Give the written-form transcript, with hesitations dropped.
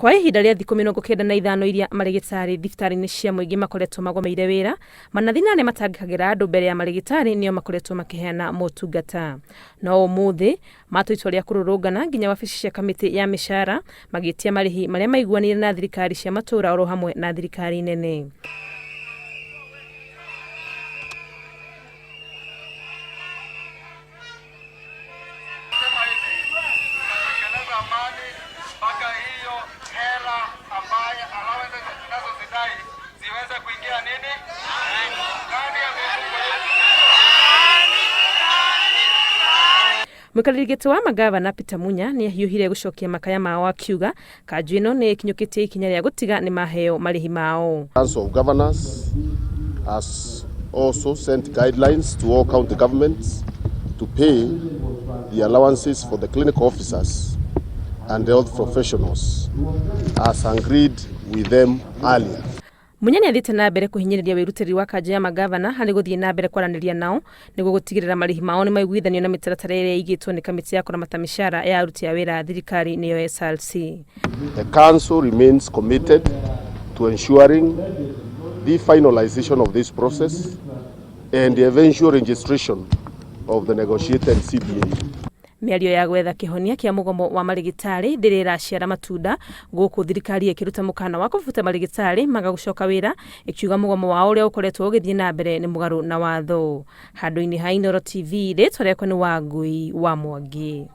Kwa ihinda rĩa thikũ 95 iria marigitari thibitarĩ-inĩ cia mũingĩ makoretwo magomeire wĩra, manathina nĩ matangĩkagĩra andũ mbere ya marigitari nĩo makoretwo makiheana motungata. No ũmũthĩ matua itua rĩa kũrũrũngana nginya wabici cia kamĩtĩ ya mĩcara magĩtia marĩhi marĩa maiguanĩire na thirikari cia matũũra oro hamwe na thirikari nene. Mũikarĩri wa magavana Peter Munya nĩ ahiũhire gũcokia makaya mao akiuga kanjũ ĩno nĩ ikinyũkĩtie ikinya rĩa gũtiga nĩ maheo marĩhi mao. Council of Governors has also sent guidelines to all county governments to pay the allowances for the clinical officers and health professionals as agreed with them earlier. Munya nĩ athiĩte na mbere kũhinyĩrĩria wĩrutĩri wa kanjũ ya magavana harĩ gũthiĩ na mbere kwaranĩria nao nĩguo gũtigĩrĩra marĩhi mao nĩ maiguithanio na mĩtaratara ĩrĩa ĩigĩtwo nĩ kamĩtĩ ya kũramata mĩcara ya aruti a wĩra thirikari nĩyo SRC. The council remains committed to ensuring the finalization of this process and the eventual registration of the negotiated CBA. Mĩario ya gwetha kĩhonia kĩa mũgomo wa marigitari ndĩrĩ ĩraciara matunda gũkũ thirikari ĩkĩruta mũkana wa kũbuta marigitari magagũcoka wĩra ĩkiuga mũgomo wao ũrĩa ũkoretwo ũgĩthiĩ na mbere nĩ mũgarũ na watho. Handũ-inĩ ha Inooro TV rĩtwa rĩakwa nĩ Wangui wa Mwangi.